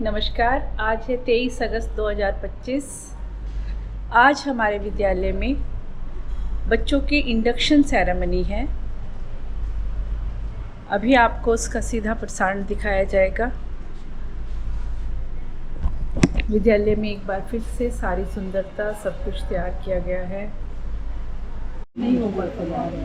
नमस्कार। आज है 23 अगस्त 2025। आज हमारे विद्यालय में बच्चों की इंडक्शन सेरेमनी है। अभी आपको उसका सीधा प्रसारण दिखाया जाएगा। विद्यालय में एक बार फिर से सारी सुंदरता सब कुछ तैयार किया गया है। नहीं हो पाता जा रहा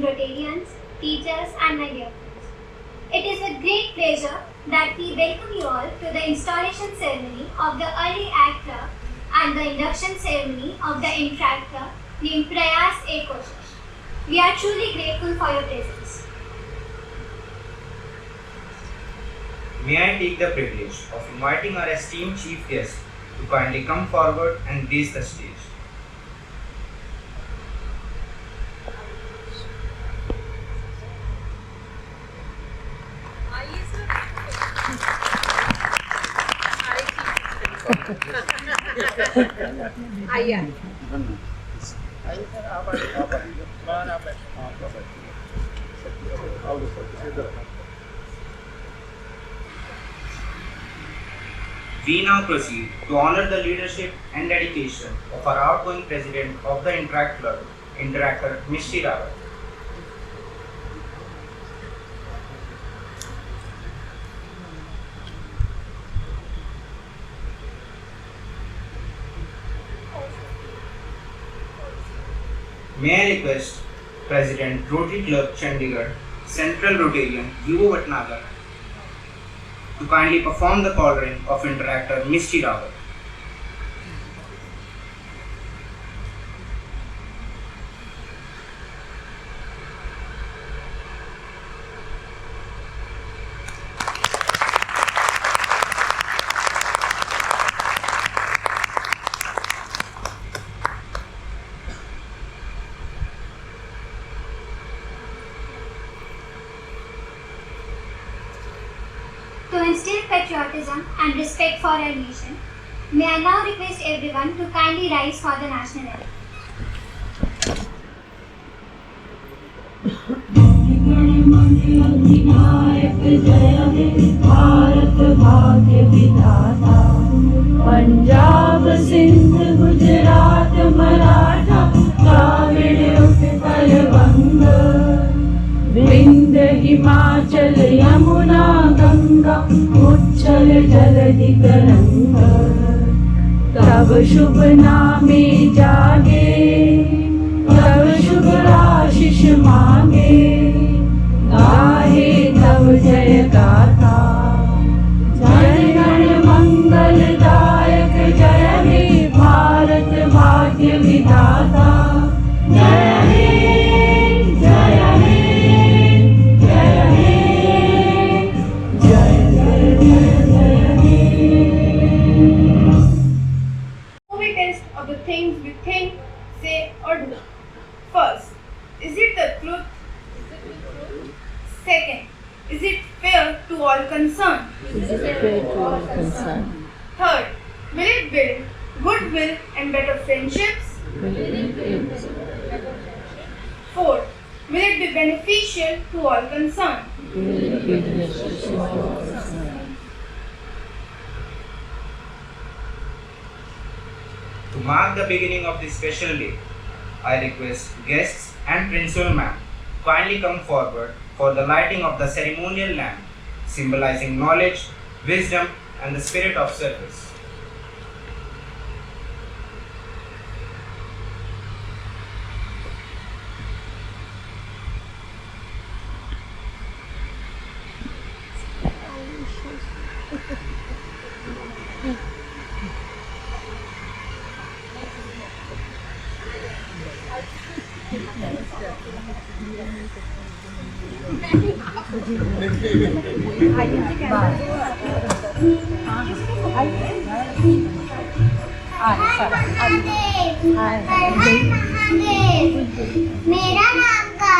Rotarians, teachers and my dear friends. It is a great pleasure that we welcome you all to the installation ceremony of the early Act Club and the induction ceremony of the Interact Club named Prayas A Koshish. We are truly grateful for your presence. May I take the privilege of inviting our esteemed chief guest to kindly come forward and grace the stage. We now proceed to honor the leadership and dedication of our outgoing president of the Interact Club, Interactor Mishti Rawat. May I request President Rotary Club Chandigarh, Central Rotarian Yuva Bhatnagar to kindly perform the coloring of Interactor Mishti Rawat. To instill patriotism and respect for our nation, may I now request everyone to kindly rise for the national anthem. Bharat भाग्य विधाता, पंजाब सिंध गुजरात मराठा द्राविड़ उत्कल बंग, विंध्य हिमाचल यमुना गंगा उच्छल जलधि तरंग, तब शुभ नामे जागे, तब शुभ आशीष मांगे, गाहे तब जय गाथा, जय गण मंगलदायक जय हे भारत भाग्य विधाता, जय हे जय हे जय हे जय जय जय हे। Who we test of the things we think, say or do. First, is it the truth? Second, is it fair to all concerned? Third, will it build goodwill and better friendships? Fourth, will it be beneficial to all concerned? To mark the beginning of this special day, I request guests and Principal Ma'am kindly come forward for the lighting of the ceremonial lamp, symbolizing knowledge, wisdom, and the spirit of service. मेरा नाम का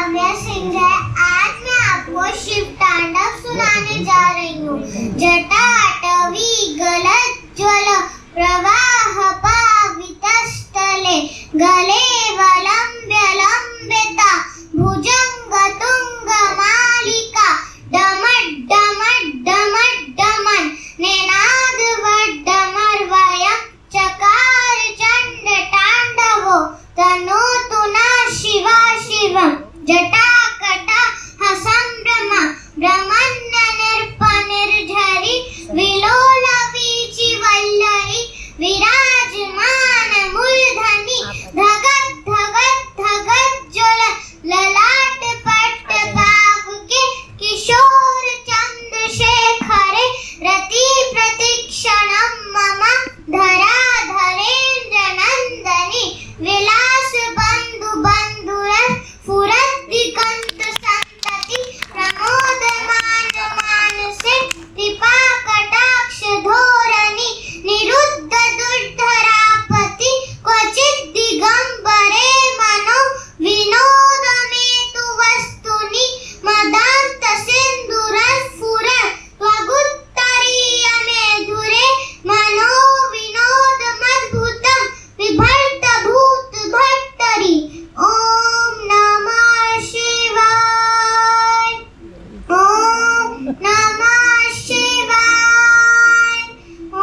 जटाकटा संभ्रम ब्रह्मण्य निर्झरी विलोल वीचि वल्लरी विराजमान मूर्धनि धगत धगत धगत ज्वल ललाट पट्ट पावके किशोर चंद्रशेखरे रति प्रतिक्षणं मम धरा धरेन्द्र नंदनी विलास बंधु बंधुर फुरत दिगंत संतति प्रमोदमान मानसे कृपा कटाक्ष धोरणी निरुद्ध दुर्धरापति क्वचित् दिगंबरे मनो विनोद मेतु वस्तुनि मदान्त सिंधुर स्फुर त्वगुत्तरीय मेधुरे मनो विनोद मद्भुतं विभर्त भूत भट्टरि ओम नमः शिवाय ओम नमः शिवाय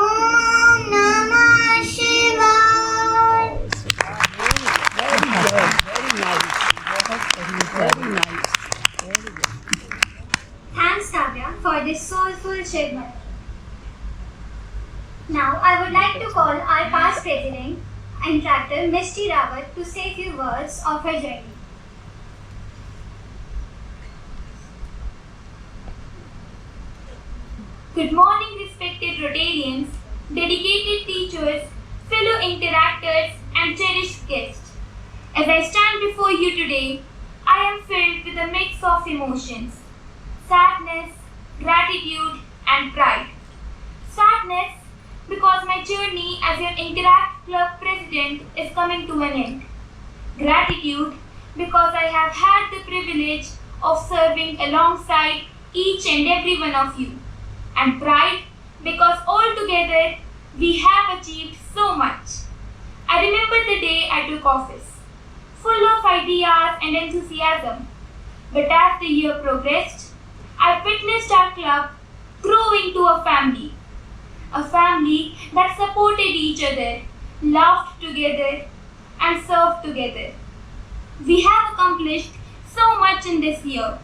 ओम नमः शिवाय Thanks, Kavya, for this soulful segment. Now, I would like to call our past president and tractor, Ms. T. Rawat, to say a few words of her journey. Good morning, respected Rotarians, dedicated teachers, fellow interactors, and cherished guests. As I stand before you today, I am filled with a mix of emotions: sadness, gratitude, and pride. Sadness because my journey as your Interact Club president is coming to an end. Gratitude because I have had the privilege of serving alongside each and every one of you. And pride because all together we have achieved so much. I remember the day I took office, full of ideas and enthusiasm. But as the year progressed, I witnessed our club grow into a family that supported each other, laughed together, and served together. We have accomplished so much in this year,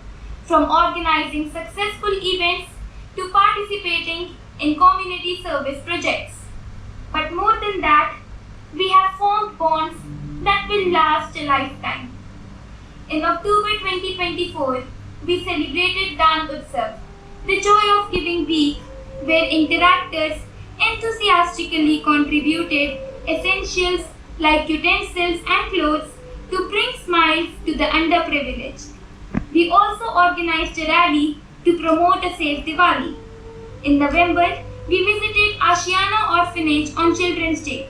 from organizing successful events to participating in community service projects. But more than that, we have formed bonds that will last a lifetime. In October 2024, we celebrated Dan Utsav, the Joy of Giving Week, where interactors enthusiastically contributed essentials like utensils and clothes to bring smiles to the underprivileged. We also organized a rally to promote a safe Diwali. In November, we visited Ashiana Orphanage on Children's Day.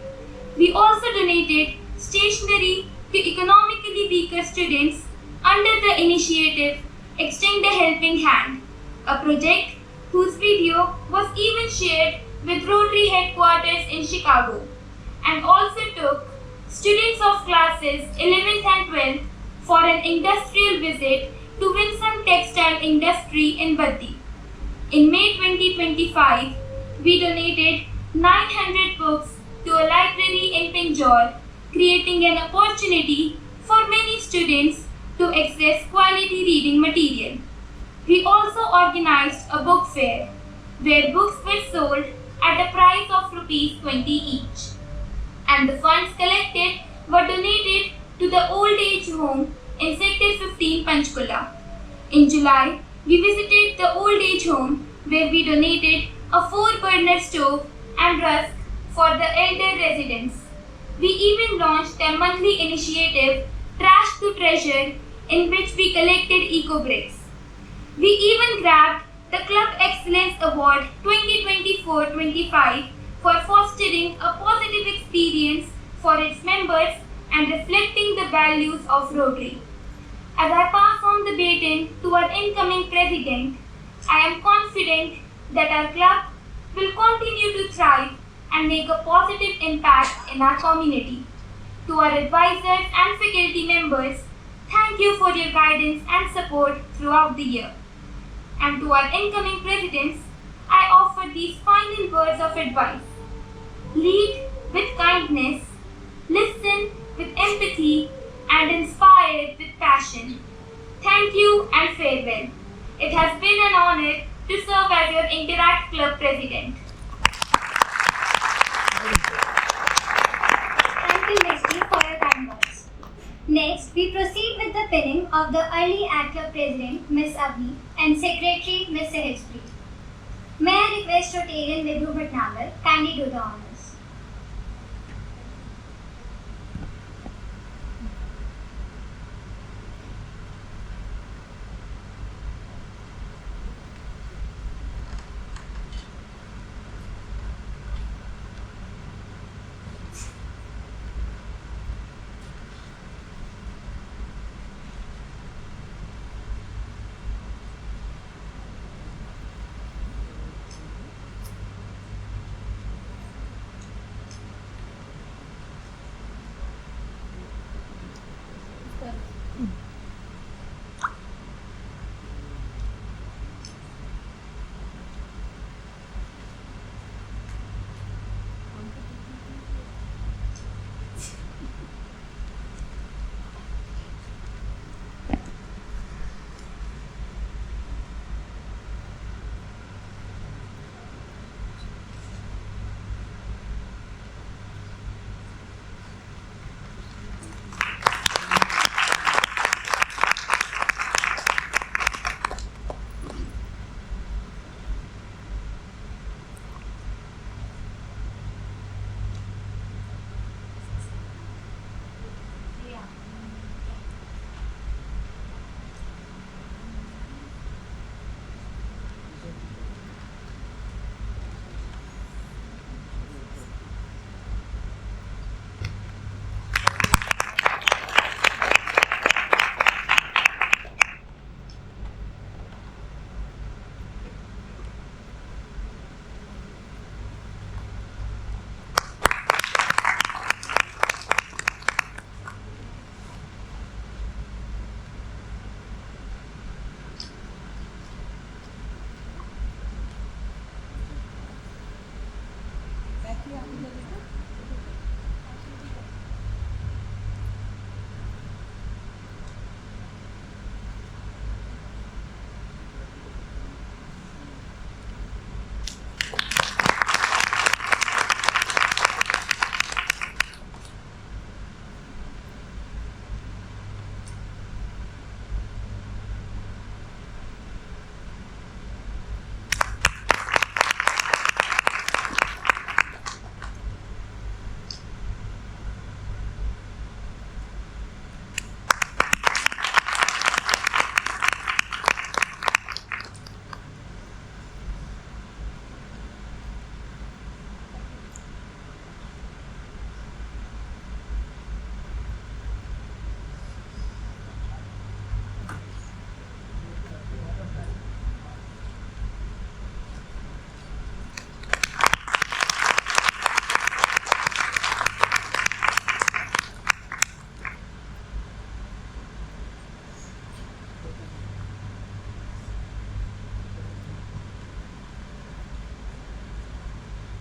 We also donated stationery to economically weaker students under the initiative Extend a Helping Hand, a project whose video was even shared with Rotary headquarters in Chicago, and also took students of classes 11th and 12th for an industrial visit to Winsome Textile Industry in Baddi. In May 2025, we donated 900 books to a library in Pinjore, creating an opportunity for many students to access quality reading material. We also organized a book fair where books were sold at a price of Rs 20 each, and the funds collected were donated to the old age home in Sector 15 Panchkula. In July, we visited the old age home where we donated a 4-burner stove and rusk for the elder residents. We even launched a monthly initiative, Trash to Treasure, in which we collected eco-bricks. We even grabbed the Club Excellence Award 2024-25 for fostering a positive experience for its members and reflecting the values of Rotary. As I pass on the baton to our incoming president, I am confident that our club will continue to thrive and make a positive impact in our community. To our advisors and faculty members, thank you for your guidance and support throughout the year. And to our incoming presidents, I offer these final words of advice. Lead with kindness, listen with empathy, and inspire with passion. Thank you and farewell. It has been an honor to serve as your Interact Club President. Thank you, Ms. G, for your kind words. Next, we proceed with the pinning of the Early Act Club President, Ms. Avni, and Secretary, Ms. Sahajpreet. May I request Rotarian Vibhu Bhatnagar kindly do the honors.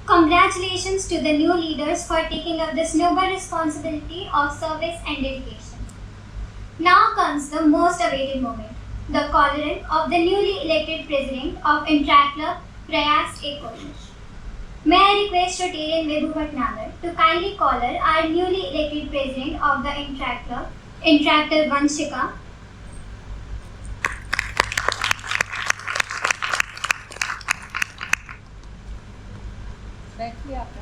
Congratulations to the new leaders for taking up this noble responsibility of service and dedication. Now comes the most awaited moment, the calling of the newly elected president of Interact Club, Prayas A. Kolnish. May I request Rotarian Vibhu Bhatnagar to kindly call our newly elected president of the Interact Club, Interactor Vanshika. बैठिए आप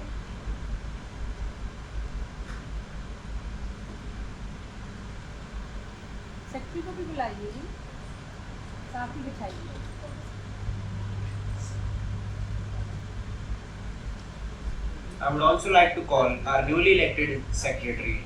secretary को भी बुलाइए जी, साथ ही बिठाइए। I would also like to call our newly elected secretary.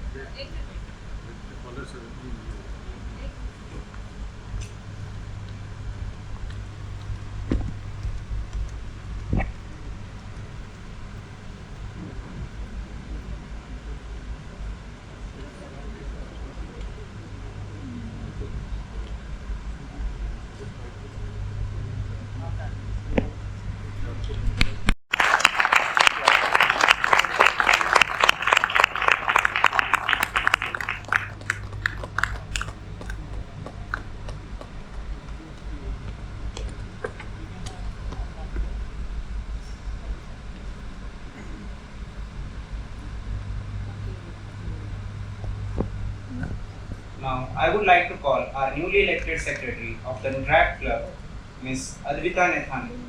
Now, I would like to call our newly elected secretary of the Interact Club, Ms. Advita Nethani.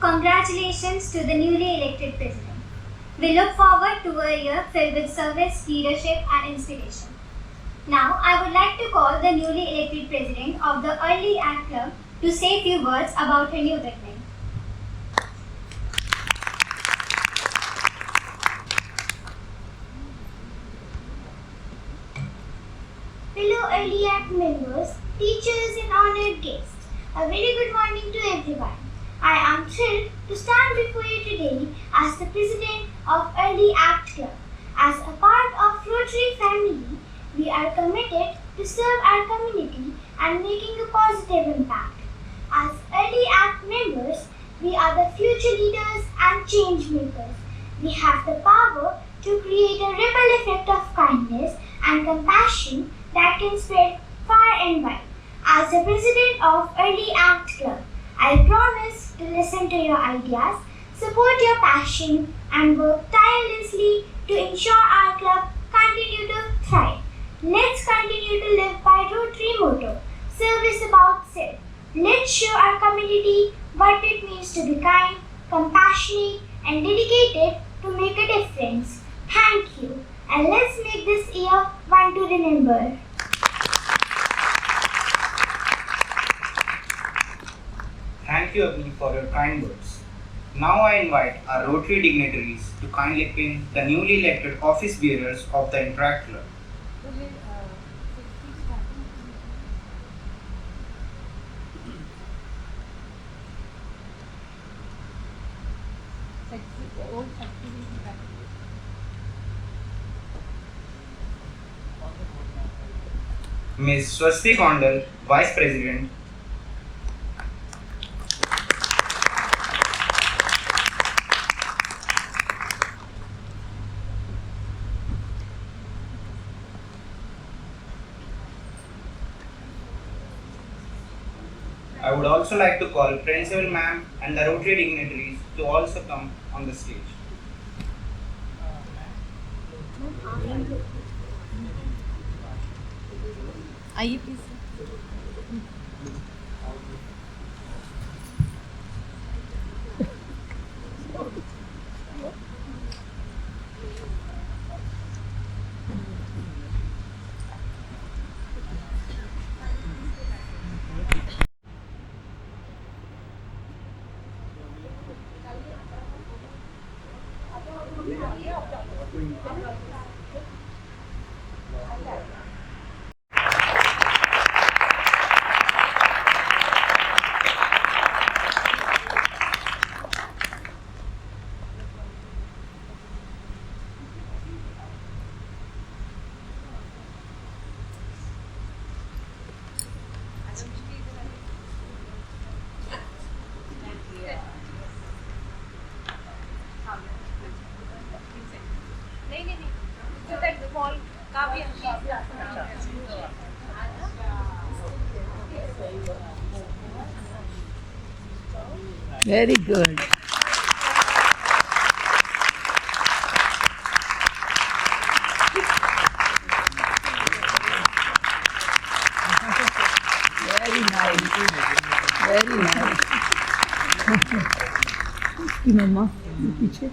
Congratulations to the newly elected president. We look forward to a year filled with service, leadership, and inspiration. Now, I would like to call the newly elected president of the Early Act Club to say a few words about her new beginning. Fellow Early Act members, teachers, and honored guests, a very good morning to everyone. I am thrilled to stand before you today as the president of Early Act Club. As a part of Rotary family, we are committed to serve our community and making a positive impact. As Early Act members, we are the future leaders and change makers. We have the power to create a ripple effect of kindness and compassion that can spread far and wide. As the president of Early Act Club, I promise to listen to your ideas, support your passion, and work tirelessly to ensure our club continue to thrive. Let's continue to live by Rotary motto, service about self. Let's show our community what it means to be kind, compassionate, and dedicated to make a difference. Thank you, and let's make this year one to remember. Thank you, Abhi, for your kind words. Now I invite our Rotary dignitaries to kindly pin the newly elected office bearers of the Interact Club. Ms. Swasti Kondal, Vice President. I would also like to call Principal Ma'am and the Rotary dignitaries to also come on the stage. आइए please. Very good. Very nice. Very nice. इसकी मम्मा पीछे.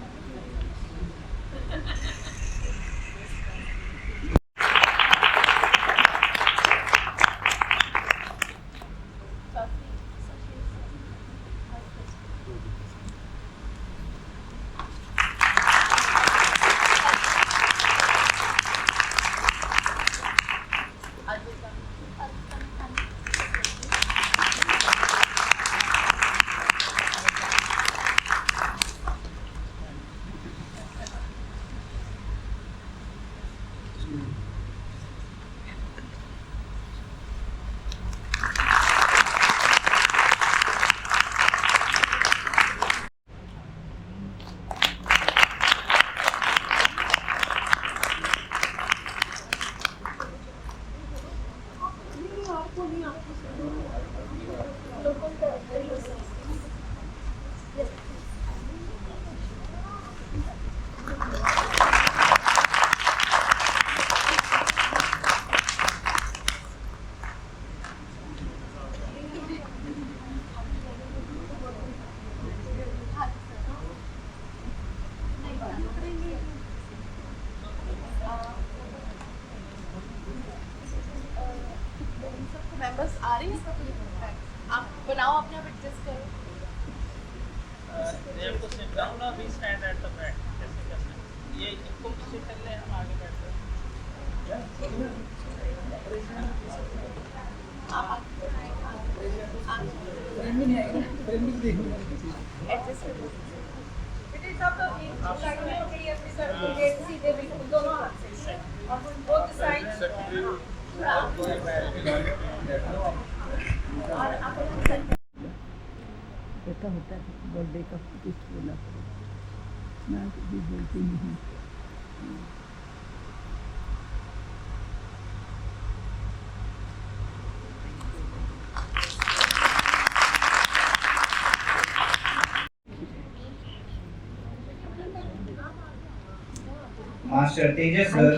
थोड़ा भी stand at the back कैसे करना है, ये इनको पीछे कर ले, हम आगे बैठ रहे ऐसा होता है बर्थडे का गिफ्ट बोला मैं कभी बोलती नहीं। Master Tejas sir,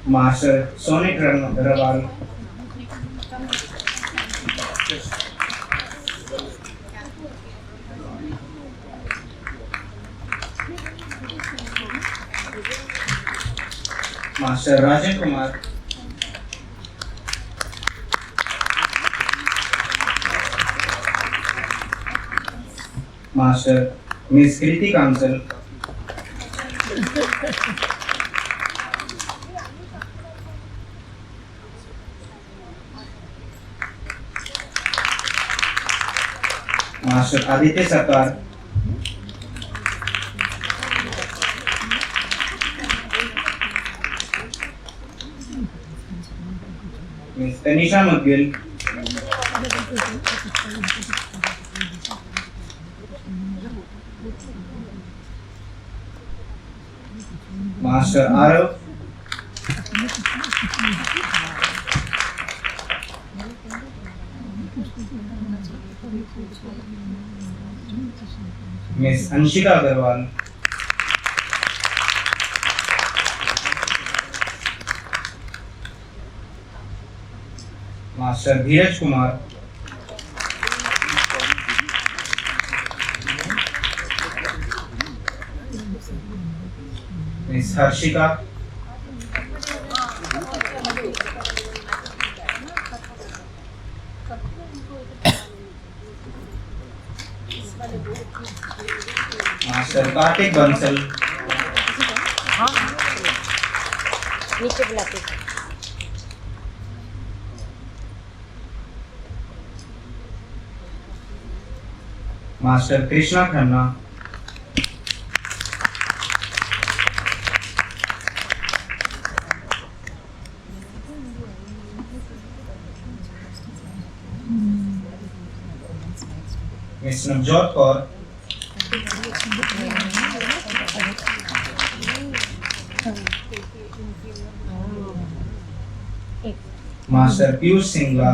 Master Sonic Rawal, Master Rajan Kumar, Master Miss Kriti Kansal, Master Aditya Sarkar, Miss Tanisha Mudgil, Master Arav, Miss Anshika Agarwal, Master Dheeraj Kumar, Miss Harshika, Master Kartik Bansal, Master Krishna Khanna, Miss Navjot Kaur, Master Piyush Singla,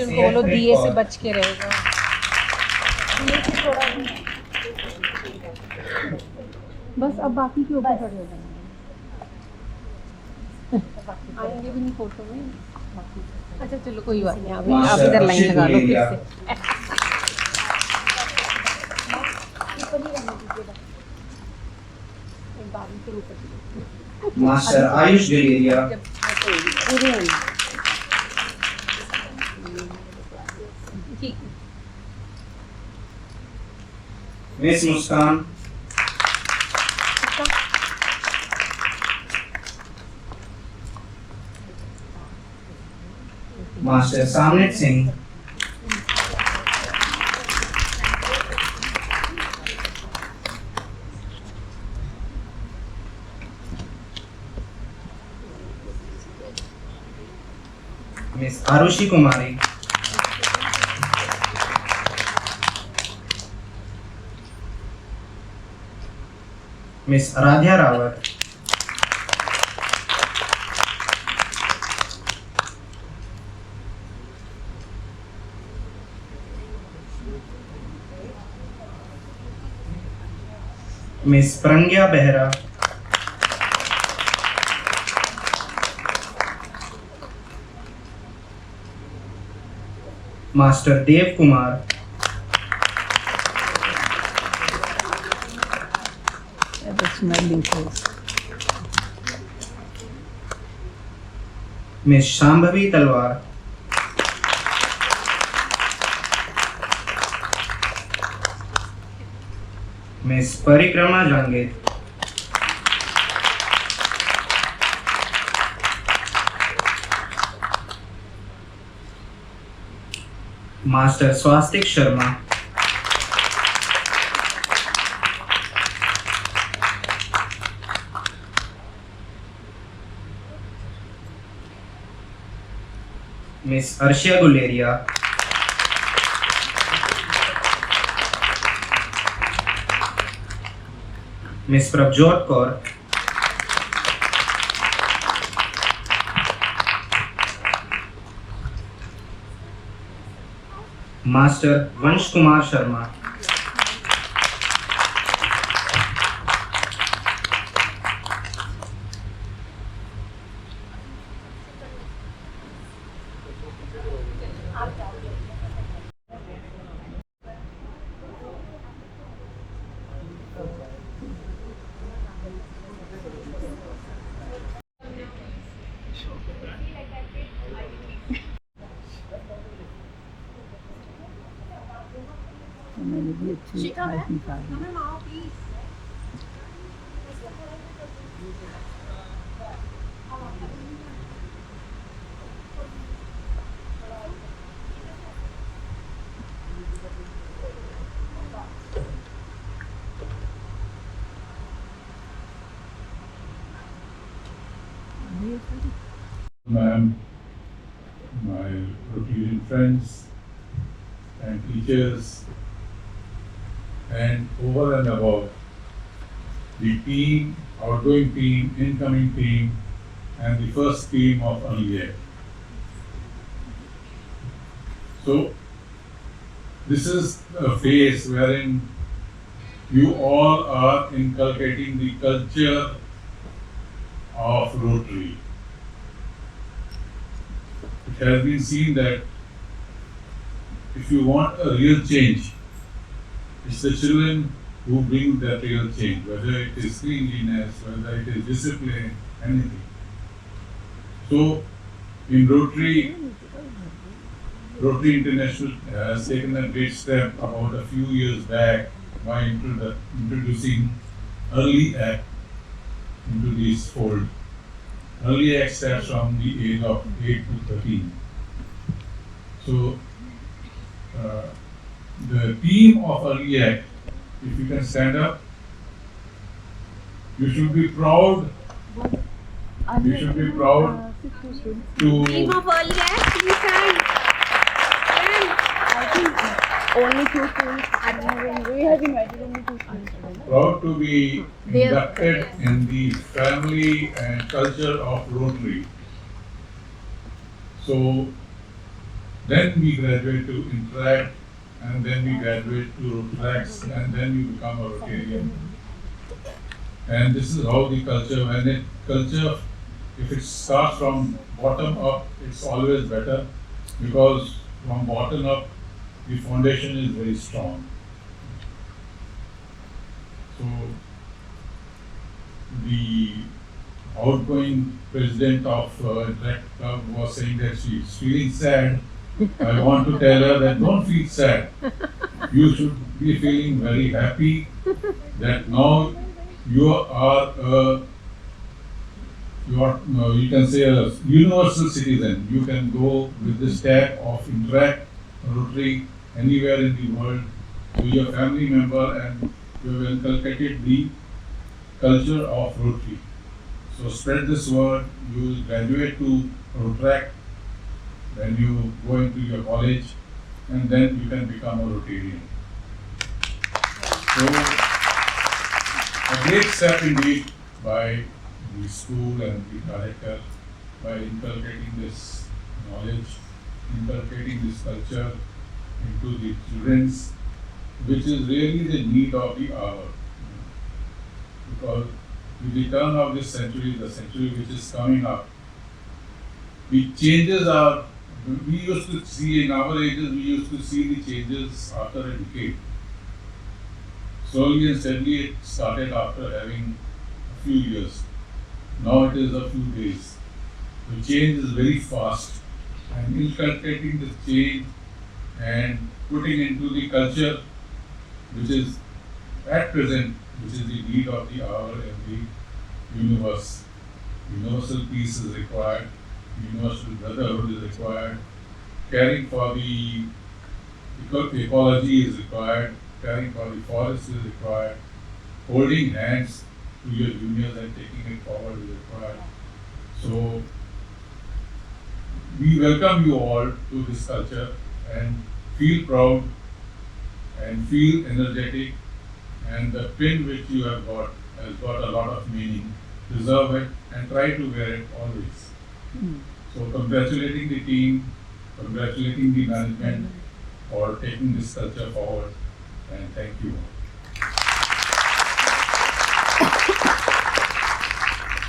तुम बोलो दिए से बच के रहेगा। बस अब बाकी के ऊपर खड़े हो जाएंगे, आएंगे भी नहीं फोटो में। अच्छा चलो कोई बात नहीं, अभी आप इधर लाइन लगा लो फिर से। Master Ayush Galeria, ठीक Miss Muskan, Master Samnit Singh, Miss Arushi Kumari, Miss Aradhya Rawat, Miss Prangya Behra, Master Dev Kumar, have a smiling face. Miss Shambhavi Talwar, Miss Parikrama Jangid, Master Swastik Sharma, Miss Arshia Guleria, Miss Prabjot Kaur, Master Vansh Kumar Sharma, तो मैंने भी अच्छी height निकाली। Ma'am, my Rotarian friends and teachers, and over and above, the team, outgoing team, incoming team, and the first team of earlier. So, this is a phase wherein you all are inculcating the culture of Rotary. It has been seen that if you want a real change, it's the children who bring that real change, whether it is cleanliness, whether it is discipline, anything. So, in Rotary International has taken a great step about a few years back by introducing Early Act into this fold. Early Act starts from the age of 8 to 13. So, the team of Early Act, if you can stand up, you should be proud. You should be proud to. Team of Early Act, please stand. Only 2 schools. We have invited only 2 schools. Proud to be inducted in the family and culture of Rotary. So then we graduate to Interact, and then we graduate to Rotaract, and then we become a Rotarian. And this is how the culture, if it starts from bottom up, it's always better, because from bottom up, the foundation is very strong. So, the outgoing president of Interact Club was saying that she's feeling sad. I want to tell her that don't feel sad. You should be feeling very happy that now you are you can say a universal citizen. You can go with this tag of Interact Rotary anywhere in the world to your family member, and you have inculcated the culture of Rotary. So spread this word. You will graduate to Rotaract, then you go into your college, and then you can become a Rotarian. So a great step indeed by the school and the director by inculcating this knowledge, inculcating this culture into the children's, which is really the need of the hour. Because with the turn of this century, the century which is coming up, the changes are we used to see in our ages, we used to see the changes after a decade. Slowly and steadily it started after having a few years. Now it is a few days. The change is very fast, and inculcating this change and putting into the culture which is at present, which is the need of the hour and the universe. Universal peace is required, universal brotherhood is required, caring for the ecology is required, caring for the forest is required, holding hands to your juniors and taking it forward is required. So, we welcome you all to this culture and feel proud and feel energetic, and the pin which you have got has got a lot of meaning. Preserve it and try to wear it always. So congratulating the team, congratulating the management for taking this culture forward, and thank you.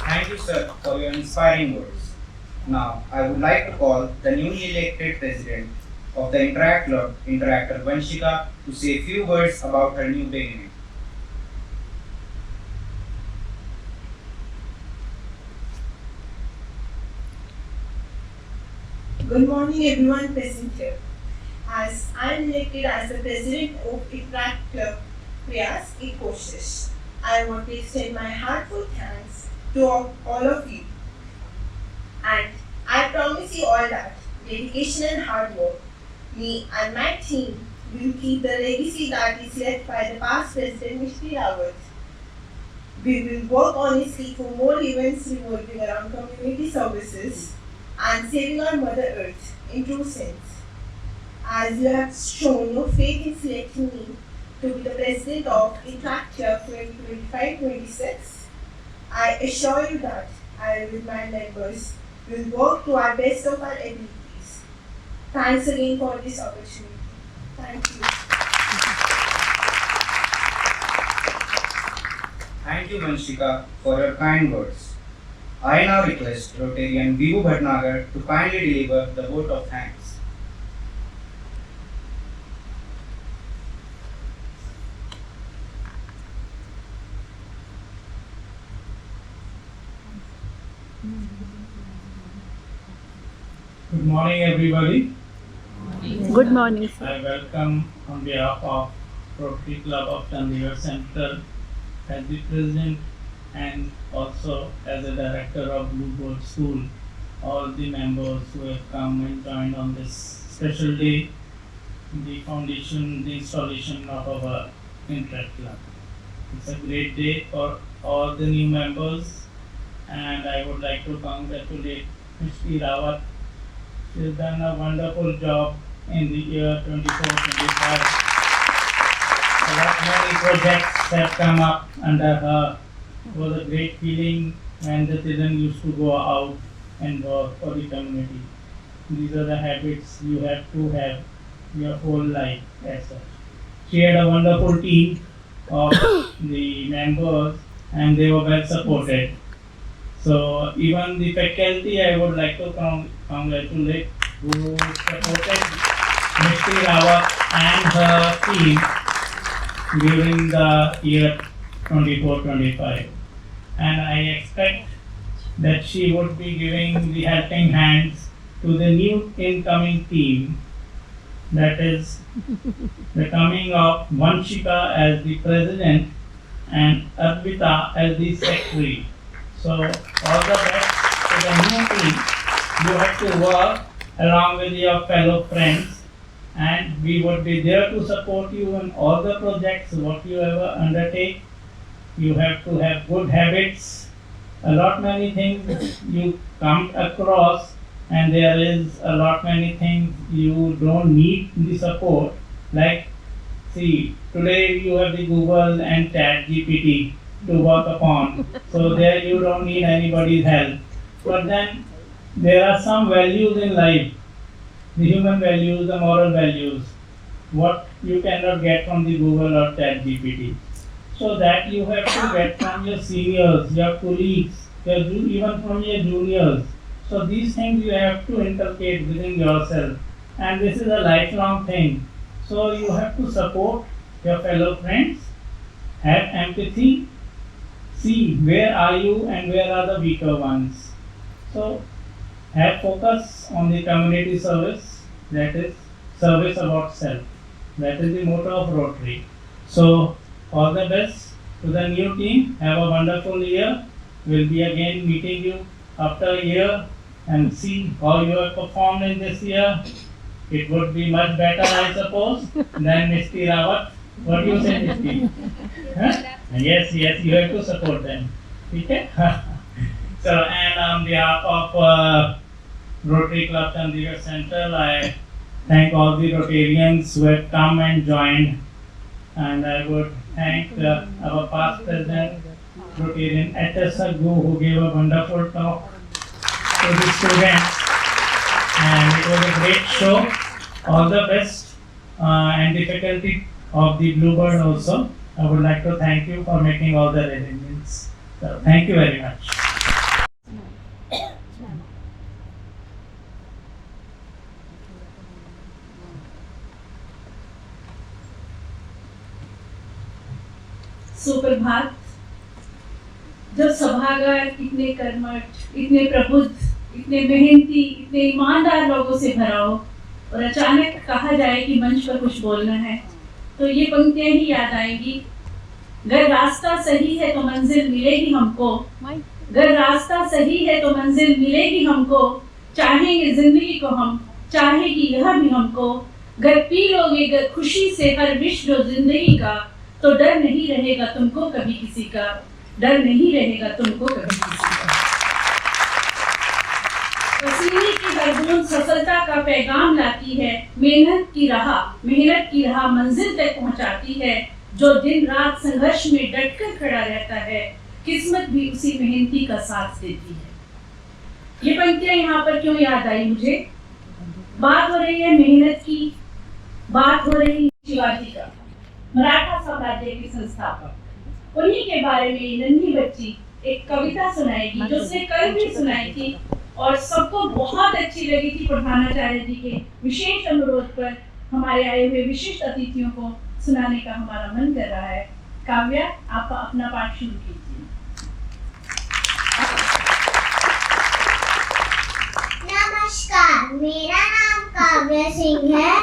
Thank you, sir, for your inspiring words. Now, I would like to call the newly elected president of the Interact Club, Interactor Vanshika, to say a few words about her new beginning. Good morning everyone present here. As I am elected as the president of Interact Club Prayas Ekoshish, I want to extend my heartfelt thanks to all of you. And I promise you all that dedication and hard work, me and my team will keep the legacy that is left by the past president Mr. Rawat. We will work honestly for more events revolving around community services and saving our Mother Earth in true sense. As you have shown your faith in selecting me to be the president of Interact Club 2025-26, I assure you that I with my members will work to our best of our abilities. Thanks again for this opportunity. Thank you. Thank you, Vanshika, for your kind words. I now request Rotarian Vivu Bhatnagar to kindly deliver the vote of thanks. Good morning, everybody. Good morning, sir. I welcome on behalf of Rotary Club of Chandigarh Central as the president and also as a director of Blue Board School, all the members who have come and joined on this special day, the installation of our Interact Club. It's a great day for all the new members, and I would like to congratulate Mr. Rawat. She has done a wonderful job in the year 24-25. A lot many projects have come up under her. It was a great feeling when the children used to go out and work for the community. These are the habits you have to have your whole life as such. She had a wonderful team of the members and they were well supported. So even the faculty I would like to congratulate who supported Mr. Rawat and her team during the year 24-25. And I expect that she would be giving the helping hands to the new incoming team, that is the coming of Vanshika as the president and Arpita as the secretary. So all the best to the new team. You have to work along with your fellow friends, and we would be there to support you in all the projects what you ever undertake. You have to have good habits. A lot many things you come across, and there is a lot many things you don't need the support. Like, see, today you have the Google and Chat GPT to work upon. So there you don't need anybody's help. But then there are some values in life, the human values, the moral values, what you cannot get from the Google or Chat GPT. So that you have to get from your seniors, your colleagues, even from your juniors. So these things you have to inculcate within yourself, and this is a lifelong thing. So you have to support your fellow friends, have empathy, see where are you and where are the weaker ones. So have focus on the community service, that is service about self. That is the motto of Rotary. So all the best to the new team. Have a wonderful year. We'll be again meeting you after a year and see how you have performed in this year. It would be much better, I suppose, than Mr. Rawat. What do you say, Mr.? Huh? Yes, you have to support them. Okay? So, and on behalf of Rotary Club Chandigarh Central, I thank all the Rotarians who have come and joined. And I would thank our past president, Rotarian H.S. Saggu, who gave a wonderful talk to the students. And it was a great show. All the best, and the faculty of the Bluebird also. I would like to thank you for making all the arrangements. So thank you very much. सुप्रभात। जब सभागार इतने कर्मठ, इतने प्रबुद्ध, इतने मेहनती, इतने ईमानदार लोगों से भरा हो और अचानक कहा जाए कि मंच पर कुछ बोलना है, तो ये पंक्तियां ही याद आएंगी। अगर रास्ता सही है तो मंजिल मिलेगी हमको, अगर रास्ता सही है तो मंजिल मिलेगी हमको, चाहेंगे जिंदगी को हम, चाहेगी यह भी हमको, अगर पी लोगे अगर खुशी से हर विश जो जिंदगी का, तो डर नहीं रहेगा तुमको कभी किसी का, डर नहीं रहेगा तुमको कभी किसी का। पसीने की हर बूंद सफलता का पैगाम लाती है, मेहनत की राह मंजिल तक पहुंचाती है, जो दिन रात संघर्ष में डटकर खड़ा रहता है, किस्मत भी उसी मेहनती का साथ देती है। ये पंक्तियां यहाँ पर क्यों याद आई मुझे? बात हो रही है मेहनत की, बात हो रही है शिवाजी का, मराठा साम्राज्य के संस्थापक। उन्हीं के बारे में नन्ही बच्ची एक कविता सुनाएगी, जो उसने कल भी सुनाई थी और सबको बहुत अच्छी लगी थी। प्रधानाचार्य जी के विशेष अनुरोध पर हमारे आए हुए विशिष्ट अतिथियों को सुनाने का हमारा मन कर रहा है। काव्या, आप अपना पाठ शुरू कीजिए। नमस्कार, मेरा नाम काव्या सिंह है।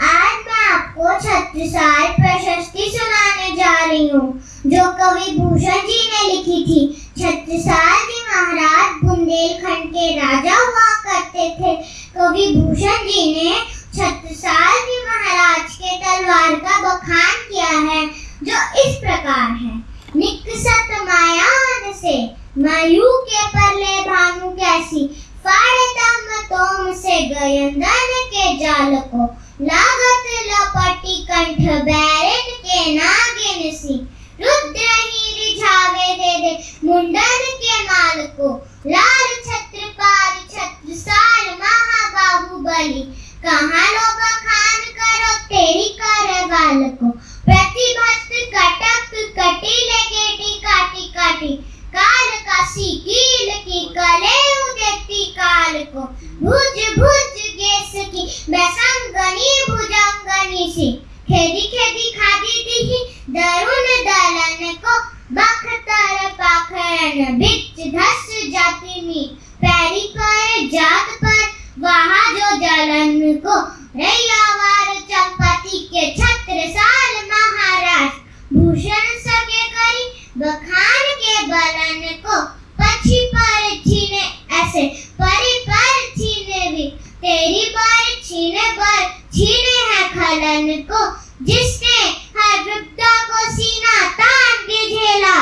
आज मैं आपको छत्रसाल प्रशस्ति सुनाने जा रही हूँ, जो कवि भूषण जी ने लिखी थी। छत्रसाल जी महाराज बुंदेलखंड के राजा हुआ करते थे। कवि भूषण जी ने छत्रसाल जी महाराज के तलवार का बखान किया है, जो इस प्रकार है। निकसत मायान से मायू के परले भानु कैसी, फाड़े तम तोम से गयंदन के जाल को, लागत लपटी कंठ बैरन के नागिन सी, रुद्र ही रिझावे दे मुंडन के माल को, लाल छत्रपाल छत्रसाल महाबाहुबली, कहाँ लो बखान करो तेरी करवाल को। प्रतिभक्त कटक कटीले केटी काटी काटी, काल का कील की कले उदेती काल को, भुज भुज गेस की बेसंगनी भुजंगनी सी, खेदी खेदी खादी दी दरुण दलन को, बख्तर पाखरन बिच धस जाती मी, पैरी पर जात पर वहाँ जो जलन को, रैयावार चंपती के छत्रसाल महाराज, भूषण सके करी बखान के बलन को, पक्षी पर छीने ऐसे परी पर छीने भी, तेरी पर छीने है खलन को, जिसने हर विपदा को सीना तान के झेला,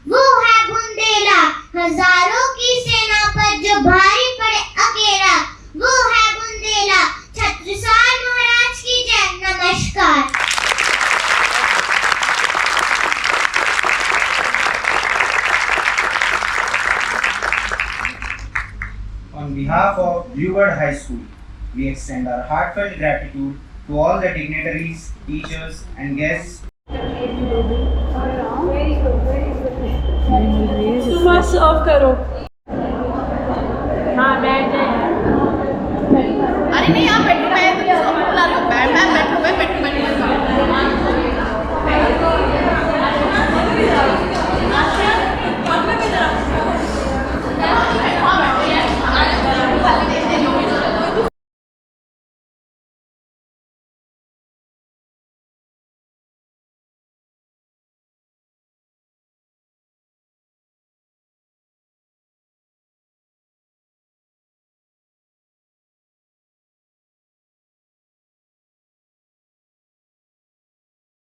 वो है बुंदेला। हजारों की सेना पर जो भारी पड़े अकेला, वो है बुंदेला। छत्रसाल महाराज की जय। नमस्कार। On behalf of Bluebird High School, we extend our heartfelt gratitude to all the dignitaries, teachers and guests. तुम सर्व करो। हाँ बैठ जाए। अरे नहीं, आप बैठो।